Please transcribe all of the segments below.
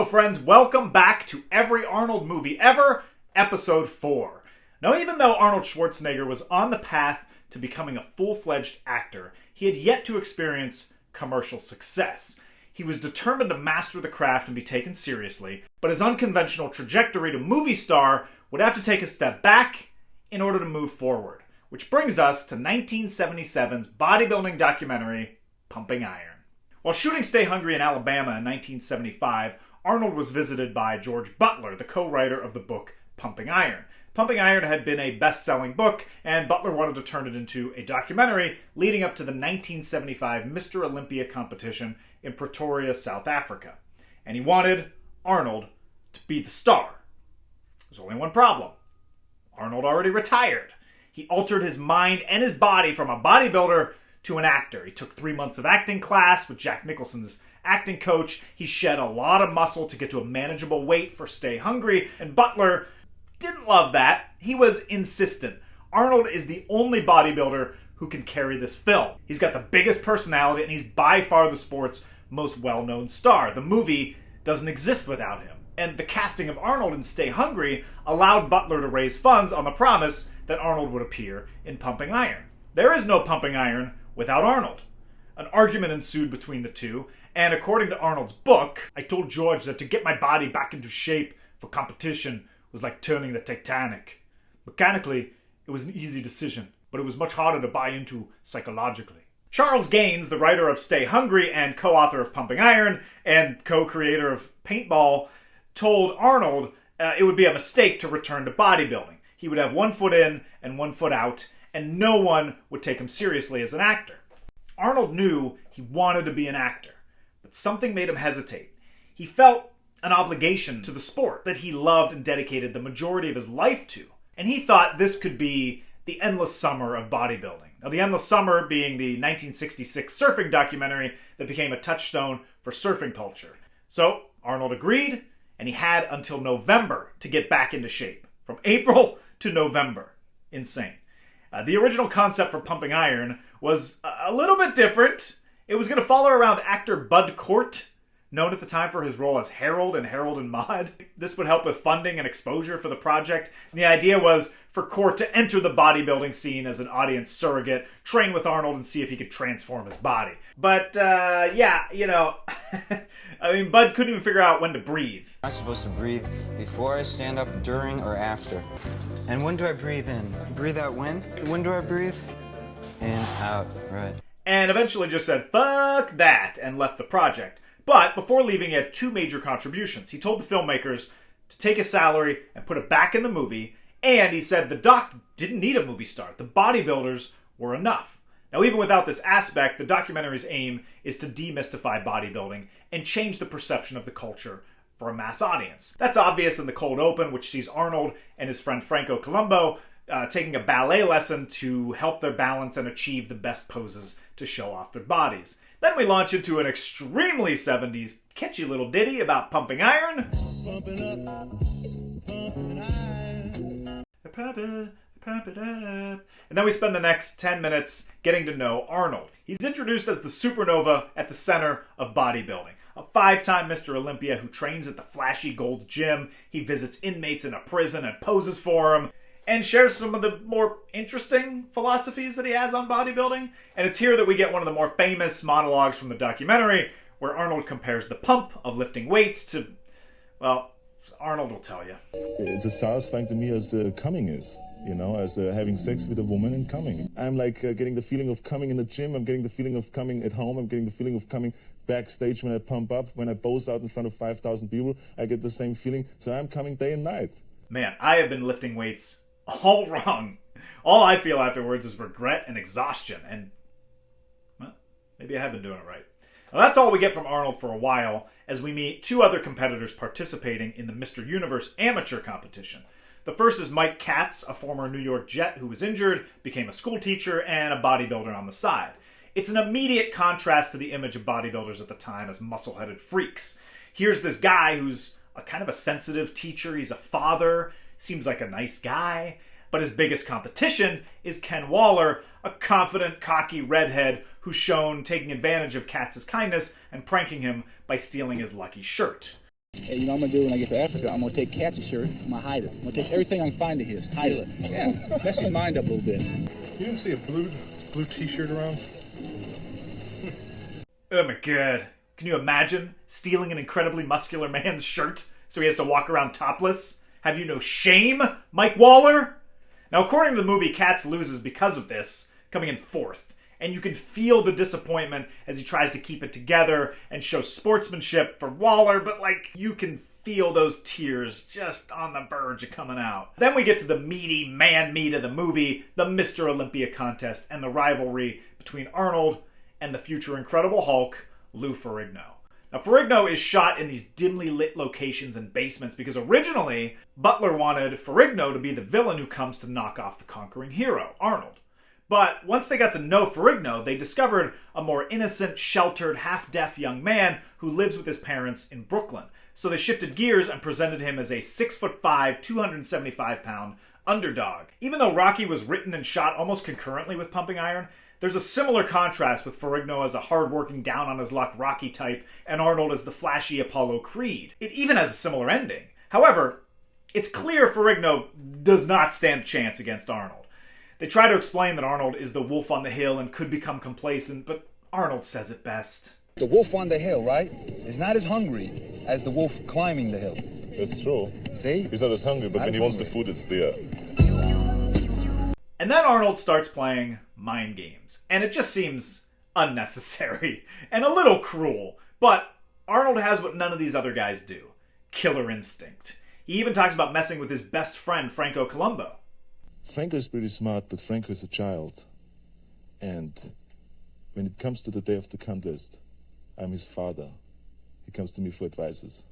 friends, welcome back to Every Arnold Movie Ever, Episode 4. Now, even though Arnold Schwarzenegger was on the path to becoming a full-fledged actor, he had yet to experience commercial success. He was determined to master the craft and be taken seriously, but his unconventional trajectory to movie star would have to take a step back in order to move forward. Which brings us to 1977's bodybuilding documentary, Pumping Iron. While shooting Stay Hungry in Alabama in 1975, Arnold was visited by George Butler, the co-writer of the book Pumping Iron. Pumping Iron had been a best-selling book, and Butler wanted to turn it into a documentary leading up to the 1975 Mr. Olympia competition in Pretoria, South Africa. And he wanted Arnold to be the star. There's only one problem. Arnold already retired. He altered his mind and his body from a bodybuilder to an actor. He took 3 months of acting class with Jack Nicholson's acting coach. He shed a lot of muscle to get to a manageable weight for Stay Hungry, and Butler didn't love that. He was insistent. Arnold is the only bodybuilder who can carry this film. He's got the biggest personality, and he's by far the sport's most well-known star. The movie doesn't exist without him. And the casting of Arnold in Stay Hungry allowed Butler to raise funds on the promise that Arnold would appear in Pumping Iron. There is no Pumping Iron without Arnold. An argument ensued between the two, and according to Arnold's book, I told George that to get my body back into shape for competition was like turning the Titanic. Mechanically, it was an easy decision, but it was much harder to buy into psychologically. Charles Gaines, the writer of Stay Hungry and co-author of Pumping Iron and co-creator of Paintball, told Arnold it would be a mistake to return to bodybuilding. He would have 1 foot in and 1 foot out, and no one would take him seriously as an actor. Arnold knew he wanted to be an actor, but something made him hesitate. He felt an obligation to the sport that he loved and dedicated the majority of his life to, and he thought this could be the endless summer of bodybuilding. Now, the endless summer being the 1966 surfing documentary that became a touchstone for surfing culture. So Arnold agreed, and he had until November to get back into shape. From April to November. Insane. The original concept for Pumping Iron was a little bit different. It was going to follow around actor Bud Cort, known at the time for his role as Harold in Harold and Maude. This would help with funding and exposure for the project. And the idea was for Cort to enter the bodybuilding scene as an audience surrogate, train with Arnold, and see if he could transform his body. But, I mean, Bud couldn't even figure out when to breathe. I'm supposed to breathe before I stand up, during, or after. And when do I breathe in? Breathe out when? When do I breathe? In, out, right. And eventually just said, fuck that, and left the project. But before leaving, he had 2 major contributions. He told the filmmakers to take his salary and put it back in the movie, and he said the doc didn't need a movie star. The bodybuilders were enough. Now, even without this aspect, the documentary's aim is to demystify bodybuilding and change the perception of the culture for a mass audience. That's obvious in the cold open, which sees Arnold and his friend Franco Columbu taking a ballet lesson to help their balance and achieve the best poses to show off their bodies. Then we launch into an extremely 70s catchy little ditty about pumping iron. Pumping up, pumping iron. Pump it up. And then we spend the next 10 minutes getting to know Arnold. He's introduced as the supernova at the center of bodybuilding. A 5-time Mr. Olympia who trains at the flashy Gold's Gym. He visits inmates in a prison and poses for them, and shares some of the more interesting philosophies that he has on bodybuilding. And it's here that we get one of the more famous monologues from the documentary, where Arnold compares the pump of lifting weights to, well, Arnold will tell you. It's as satisfying to me as coming is, as having sex with a woman and coming. I'm like getting the feeling of coming in the gym, I'm getting the feeling of coming at home, I'm getting the feeling of coming backstage when I pump up, when I pose out in front of 5,000 people, I get the same feeling. So I'm coming day and night. Man, I have been lifting weights all wrong. All I feel afterwards is regret and exhaustion, and well, maybe I have been doing it right. Now, that's all we get from Arnold for a while, as we meet 2 other competitors participating in the Mr. Universe amateur competition. The first is Mike Katz, a former New York Jet who was injured, became a school teacher, and a bodybuilder on the side. It's an immediate contrast to the image of bodybuilders at the time as muscle-headed freaks. Here's this guy who's a kind of a sensitive teacher. He's a father, seems like a nice guy, but his biggest competition is Ken Waller, a confident, cocky redhead who's shown taking advantage of Katz's kindness and pranking him by stealing his lucky shirt. Hey, you know what I'm gonna do when I get to Africa? I'm gonna take Cat's shirt, I'm gonna hide it. I'm gonna take everything I can find of his, hide it. Yeah, mess his mind up a little bit. You didn't see a blue t-shirt around? Oh my god. Can you imagine stealing an incredibly muscular man's shirt so he has to walk around topless? Have you no shame, Mike Waller? Now, according to the movie, Katz loses because of this, coming in fourth. And you can feel the disappointment as he tries to keep it together and show sportsmanship for Waller, but you can feel those tears just on the verge of coming out. Then we get to the meaty man meat of the movie, the Mr. Olympia contest, and the rivalry between Arnold and the future Incredible Hulk, Lou Ferrigno. Now, Ferrigno is shot in these dimly lit locations and basements because originally, Butler wanted Ferrigno to be the villain who comes to knock off the conquering hero, Arnold. But once they got to know Ferrigno, they discovered a more innocent, sheltered, half-deaf young man who lives with his parents in Brooklyn. So they shifted gears and presented him as a 6'5", 275-pound underdog. Even though Rocky was written and shot almost concurrently with Pumping Iron, there's a similar contrast with Ferrigno as a hard-working, down-on-his-luck Rocky type and Arnold as the flashy Apollo Creed. It even has a similar ending. However, it's clear Ferrigno does not stand a chance against Arnold. They try to explain that Arnold is the wolf on the hill and could become complacent, but Arnold says it best. The wolf on the hill, right, is not as hungry as the wolf climbing the hill. That's true. See? He's not as hungry, but when he wants the food, it's there. And then Arnold starts playing mind games, and it just seems unnecessary and a little cruel. But Arnold has what none of these other guys do: killer instinct. He even talks about messing with his best friend, Franco Columbu. Franco is pretty smart, but Franco is a child. And when it comes to the day of the contest, I'm his father. He comes to me for advices.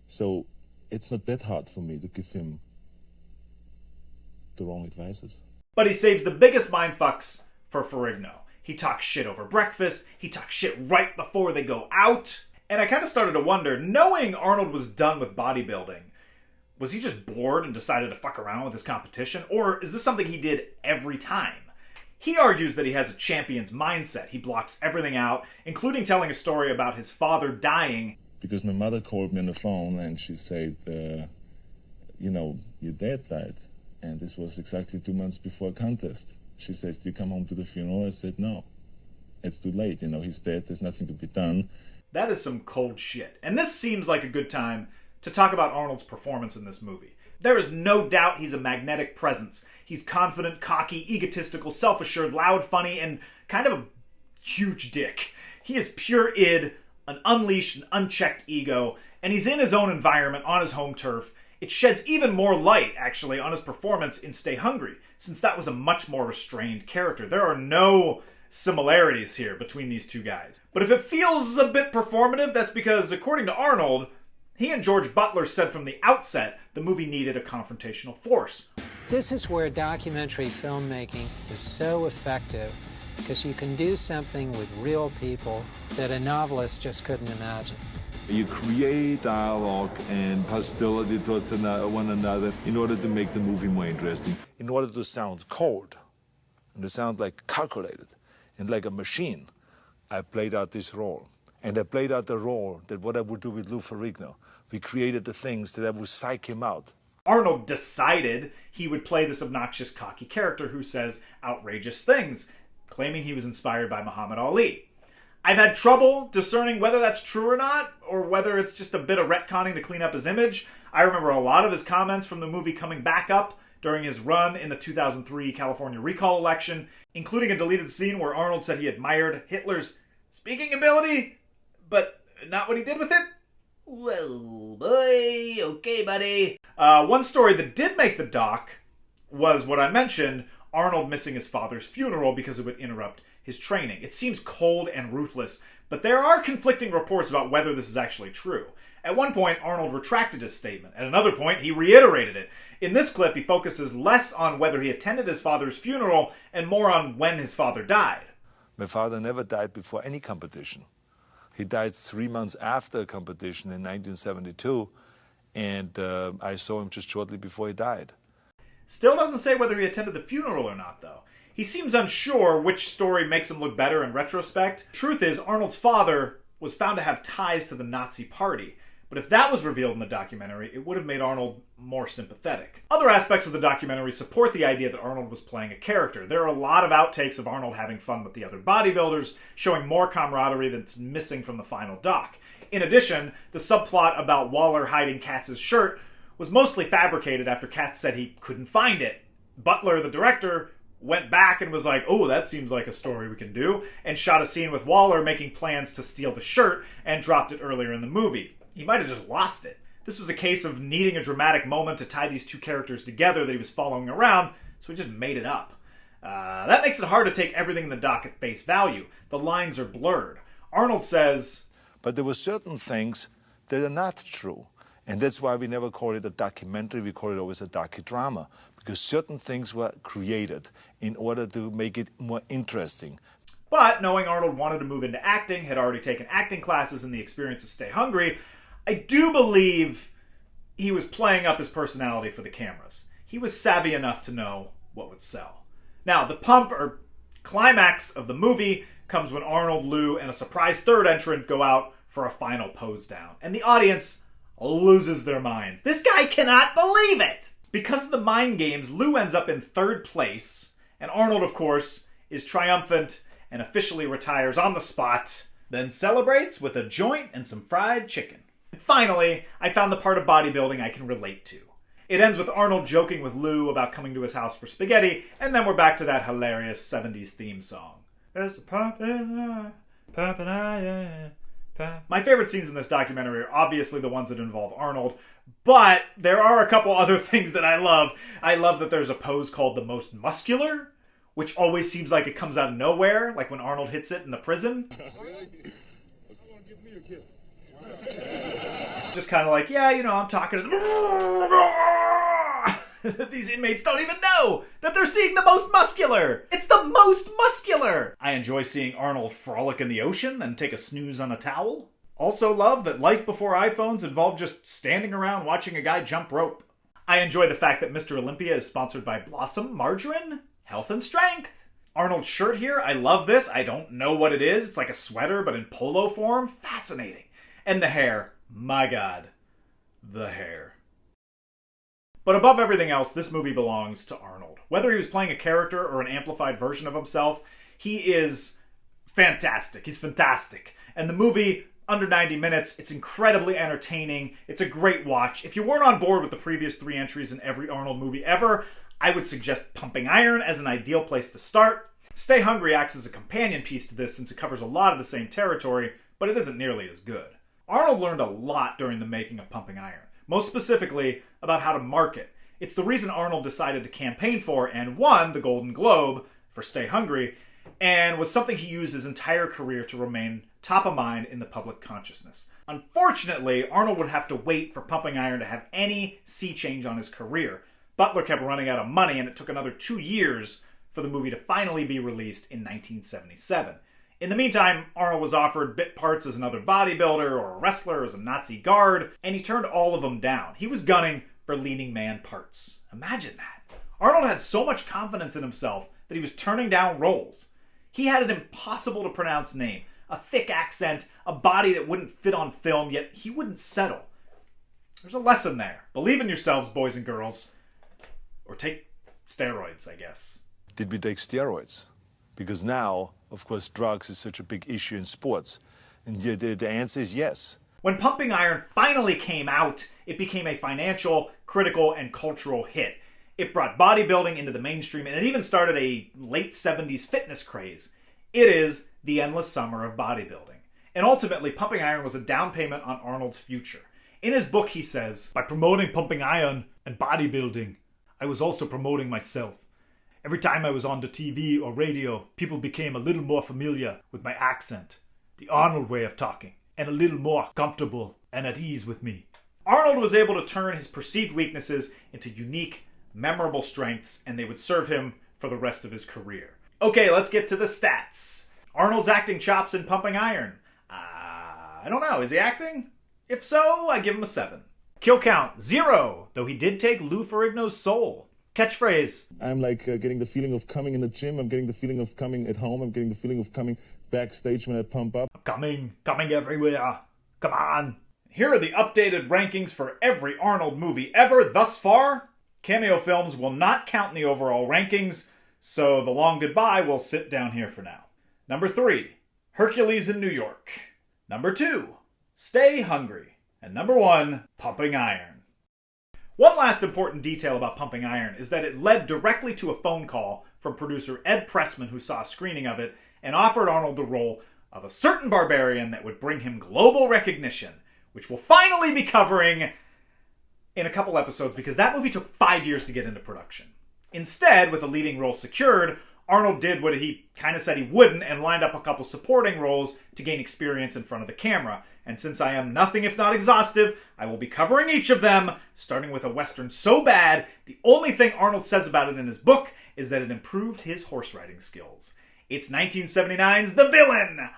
So it's not that hard for me to give him the wrong advices. But he saves the biggest mindfucks for Ferrigno. He talks shit over breakfast. He talks shit right before they go out. And I kind of started to wonder, knowing Arnold was done with bodybuilding, was he just bored and decided to fuck around with his competition? Or is this something he did every time? He argues that he has a champion's mindset. He blocks everything out, including telling a story about his father dying. Because my mother called me on the phone and she said, your dad died. And this was exactly 2 months before a contest. She says, do you come home to the funeral? I said, no. It's too late. He's dead. There's nothing to be done. That is some cold shit. And this seems like a good time to talk about Arnold's performance in this movie. There is no doubt he's a magnetic presence. He's confident, cocky, egotistical, self-assured, loud, funny, and kind of a huge dick. He is pure id, an unleashed and unchecked ego, and he's in his own environment, on his home turf. It sheds even more light, actually, on his performance in Stay Hungry, since that was a much more restrained character. There are no similarities here between these two guys. But if it feels a bit performative, that's because, according to Arnold, he and George Butler said from the outset the movie needed a confrontational force. This is where documentary filmmaking is so effective, because you can do something with real people that a novelist just couldn't imagine. You create dialogue and hostility towards one another in order to make the movie more interesting. In order to sound cold and to sound like calculated and like a machine, I played out this role. And I played out the role that what I would do with Lou Ferrigno. We created the things that I would psych him out. Arnold decided he would play this obnoxious, cocky character who says outrageous things, claiming he was inspired by Muhammad Ali. I've had trouble discerning whether that's true or not, or whether it's just a bit of retconning to clean up his image. I remember a lot of his comments from the movie coming back up during his run in the 2003 California recall election, including a deleted scene where Arnold said he admired Hitler's speaking ability, but not what he did with it. Well, boy, okay, buddy. One story that did make the doc was what I mentioned, Arnold missing his father's funeral because it would interrupt his training. It seems cold and ruthless, but there are conflicting reports about whether this is actually true. At one point, Arnold retracted his statement. At another point, he reiterated it. In this clip, he focuses less on whether he attended his father's funeral and more on when his father died. My father never died before any competition. He died 3 months after a competition in 1972, and I saw him just shortly before he died. Still doesn't say whether he attended the funeral or not, though. He seems unsure which story makes him look better in retrospect. Truth is, Arnold's father was found to have ties to the Nazi party, But if that was revealed in the documentary, it would have made Arnold more sympathetic. Other aspects of the documentary support the idea that Arnold was playing a character. There are a lot of outtakes of Arnold having fun with the other bodybuilders, showing more camaraderie that's missing from the final doc. In addition, the subplot about Waller hiding Katz's shirt was mostly fabricated after Katz said he couldn't find it. Butler, the director, went back and was like, oh, that seems like a story we can do, and shot a scene with Waller making plans to steal the shirt and dropped it earlier in the movie. He might have just lost it. This was a case of needing a dramatic moment to tie these two characters together that he was following around, so he just made it up. That makes it hard to take everything in the doc at face value. The lines are blurred. Arnold says, but there were certain things that are not true. And that's why we never call it a documentary, we call it always a docudrama. Because certain things were created in order to make it more interesting. But knowing Arnold wanted to move into acting, had already taken acting classes and the experience of Stay Hungry, I do believe he was playing up his personality for the cameras. He was savvy enough to know what would sell. Now, the pump or climax of the movie comes when Arnold, Lou, and a surprise third entrant go out for a final pose down. And the audience loses their minds. This guy cannot believe it! Because of the mind games, Lou ends up in third place, and Arnold, of course, is triumphant and officially retires on the spot, then celebrates with a joint and some fried chicken. And finally, I found the part of bodybuilding I can relate to. It ends with Arnold joking with Lou about coming to his house for spaghetti, and then we're back to that hilarious 70s theme song. There's a pumping iron. My favorite scenes in this documentary are obviously the ones that involve Arnold, but there are a couple other things that I love. I love that there's a pose called the most muscular, which always seems like it comes out of nowhere, like when Arnold hits it in the prison. Just kind of like, yeah, you know, I'm talking to them. These inmates don't even know that they're seeing the most muscular. It's the most muscular. I enjoy seeing Arnold frolic in the ocean and take a snooze on a towel. Also love that life before iPhones involved just standing around watching a guy jump rope. I enjoy the fact that Mr. Olympia is sponsored by Blossom Margarine, Health and Strength. Arnold's shirt here, I love this. I don't know what it is. It's like a sweater, but in polo form. Fascinating. And the hair. My God. The hair. But above everything else, this movie belongs to Arnold. Whether he was playing a character or an amplified version of himself, he is fantastic. He's fantastic. And the movie, under 90 minutes, it's incredibly entertaining. It's a great watch. If you weren't on board with the previous 3 entries in Every Arnold Movie Ever, I would suggest Pumping Iron as an ideal place to start. Stay Hungry acts as a companion piece to this since it covers a lot of the same territory, but it isn't nearly as good. Arnold learned a lot during the making of Pumping Iron, most specifically about how to market. It's the reason Arnold decided to campaign for and won the Golden Globe for Stay Hungry, and was something he used his entire career to remain top of mind in the public consciousness. Unfortunately, Arnold would have to wait for Pumping Iron to have any sea change on his career. Butler kept running out of money, and it took another 2 years for the movie to finally be released in 1977. In the meantime, Arnold was offered bit parts as another bodybuilder or a wrestler as a Nazi guard, and he turned all of them down. He was gunning for leading man parts. Imagine that. Arnold had so much confidence in himself that he was turning down roles. He had an impossible to pronounce name, a thick accent, a body that wouldn't fit on film, yet he wouldn't settle. There's a lesson there. Believe in yourselves, boys and girls. Or take steroids, I guess. Did we take steroids? Because now, of course, drugs is such a big issue in sports. And the answer is yes. When Pumping Iron finally came out, it became a financial, critical, and cultural hit. It brought bodybuilding into the mainstream, and it even started a late 70s fitness craze. It is the endless summer of bodybuilding. And ultimately, Pumping Iron was a down payment on Arnold's future. In his book, he says, by promoting Pumping Iron and bodybuilding, I was also promoting myself. Every time I was on the TV or radio, people became a little more familiar with my accent, the Arnold way of talking, and a little more comfortable and at ease with me. Arnold was able to turn his perceived weaknesses into unique, memorable strengths, and they would serve him for the rest of his career. Okay, let's get to the stats. Arnold's acting chops in Pumping Iron. I don't know, is he acting? If so, I give him a 7. Kill count, 0, though he did take Lou Ferrigno's soul. Catchphrase. I'm like getting the feeling of coming in the gym. I'm getting the feeling of coming at home. I'm getting the feeling of coming backstage when I pump up. Coming everywhere. Come on. Here are the updated rankings for every Arnold movie ever thus far. Cameo films will not count in the overall rankings, so The Long Goodbye will sit down here for now. Number 3, Hercules in New York. Number 2, Stay Hungry. And number 1, Pumping Iron. One last important detail about Pumping Iron is that it led directly to a phone call from producer Ed Pressman, who saw a screening of it and offered Arnold the role of a certain barbarian that would bring him global recognition, which we'll finally be covering in a couple episodes because that movie took 5 years to get into production. Instead, with a leading role secured, Arnold did what he kind of said he wouldn't and lined up a couple supporting roles to gain experience in front of the camera. And since I am nothing if not exhaustive, I will be covering each of them, starting with a Western so bad, the only thing Arnold says about it in his book is that it improved his horse riding skills. It's 1979's The Villain!